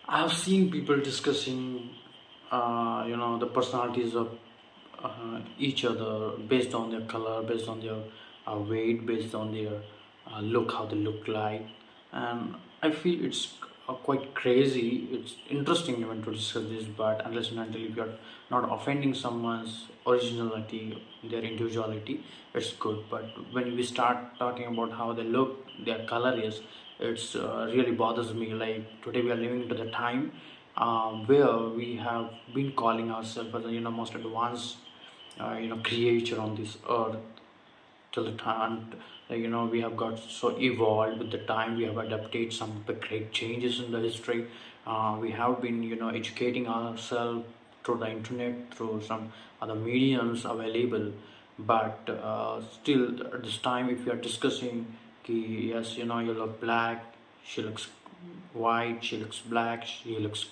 I've seen people discussing, the personalities of each other based on their color, based on their weight, based on their look, how they look like, and I feel it's quite crazy. It's interesting even to discuss this, but unless and until if you're not offending someone's originality, their individuality, it's good. But when we start talking about how they look, their color is, it's really bothers me. Like today we are living into the time where we have been calling ourselves as most advanced creature on this earth till the time. We have got so evolved with the time. We have adapted some of the great changes in the history. We have been educating ourselves through the internet, through some other mediums available, but still at this time if you are discussing yes, you look black, she looks white, she looks black, she looks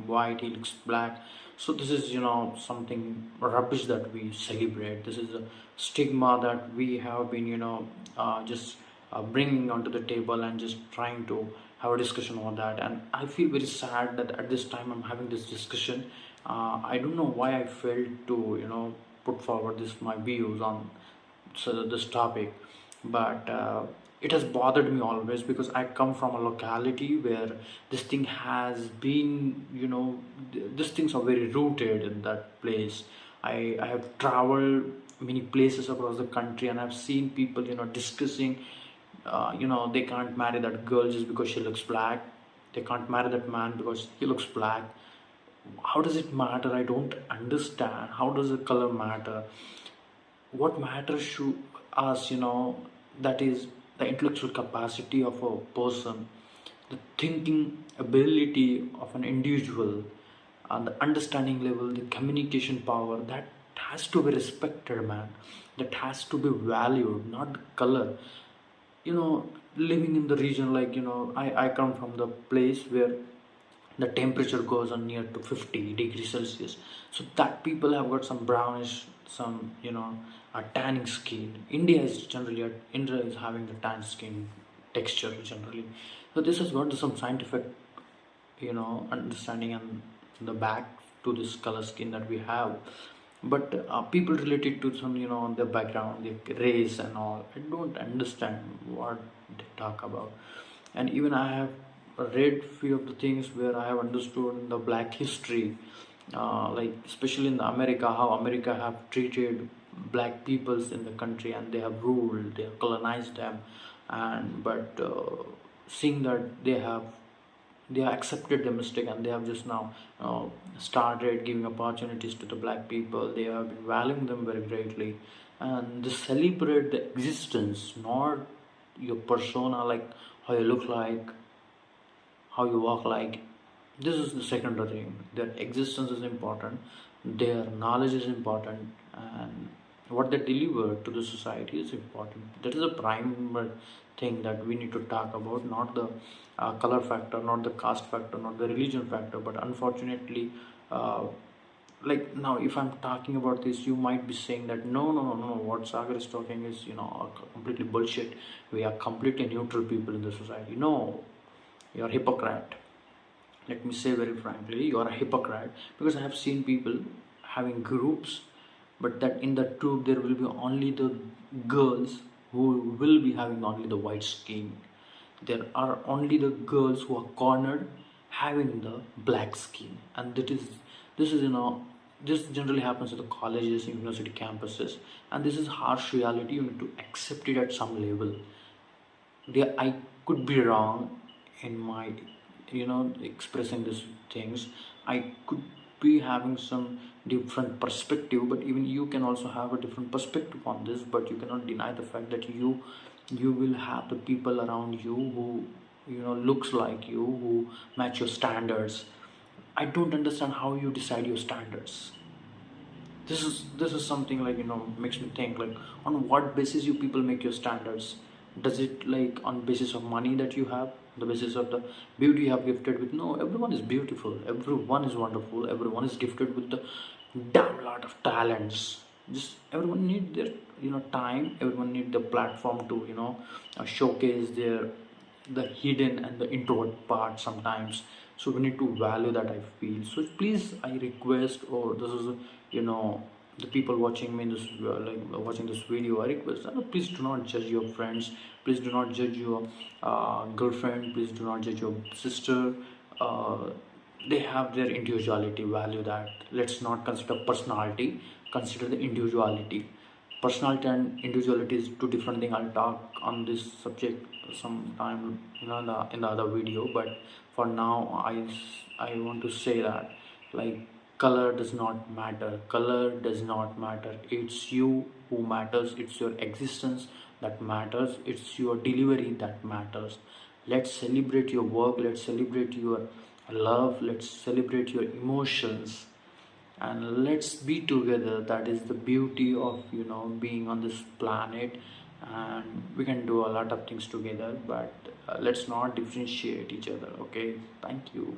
white, he looks black. So this is something rubbish that we celebrate. This is a stigma that we have been just bringing onto the table and just trying to have a discussion on that. And I feel very sad that at this time I'm having this discussion. I don't know why I failed to put forward this my views on this topic, but it has bothered me always because I come from a locality where this thing has been, these things are very rooted in that place. I have traveled many places across the country and I've seen people, discussing, they can't marry that girl just because she looks black. They can't marry that man because he looks black. How does it matter? I don't understand. How does the color matter? What matters to us, that is the intellectual capacity of a person, the thinking ability of an individual, and the understanding level, the communication power. That has to be respected, man. That has to be valued, not the color. Living in the region, like I come from the place where the temperature goes on near to 50 degrees Celsius. So that people have got some brownish, some a tanning skin. India is having the tan skin texture generally. So this has got some scientific understanding and the back to this color skin that we have. But people related to some their background, their race and all, I don't understand what they talk about. And even I have read few of the things where I have understood the black history, like especially in America, how America have treated black peoples in the country, and they have ruled, they have colonized them. And but seeing that they have accepted the mistake and they have just now started giving opportunities to the black people. They have been valuing them very greatly, and they celebrate the existence, not your persona, like how you look like, how you walk like. This is the secondary thing. Their existence is important, their knowledge is important, and what they deliver to the society is important. That is a primary thing that we need to talk about, not the color factor, not the caste factor, not the religion factor. But unfortunately, uh, like now if I'm talking about this, you might be saying that no, no, no, no, what Sagar is talking is completely bullshit. We are completely neutral people in the society. No, you're a hypocrite. Let me say very frankly, you are a hypocrite, because I have seen people having groups, but that in that group there will be only the girls who will be having only the white skin. There are only the girls who are cornered having the black skin. And this is this generally happens at the colleges, university campuses, and this is harsh reality. You need to accept it at some level. I could be wrong in my expressing these things. I could be having some different perspective, but even you can also have a different perspective on this. But you cannot deny the fact that you will have the people around you who looks like you, who match your standards. I don't understand how you decide your standards. This is something like makes me think, like, on what basis you people make your standards. Does it like on basis of money that you have, the basis of the beauty you have gifted with? No, everyone is beautiful, everyone is wonderful, everyone is gifted with the damn lot of talents. Just everyone need their time, everyone need the platform to showcase their the hidden and the introvert part sometimes. So we need to value that, I feel. So please, I request, or this is, you know, the people watching me in this, watching this video, I request, please do not judge your friends, please do not judge your girlfriend, please do not judge your sister. uh, they have their individuality, value that. Let's not consider personality, consider the individuality. Personality and individuality is two different things. I'll talk on this subject sometime, in the other video. But for now, I want to say that, like, color does not matter, color does not matter. It's you who matters, it's your existence that matters, it's your delivery that matters. Let's celebrate your work, let's celebrate your love, let's celebrate your emotions, and let's be together. That is the beauty of, being on this planet. And we can do a lot of things together, but let's not differentiate each other. Okay, thank you.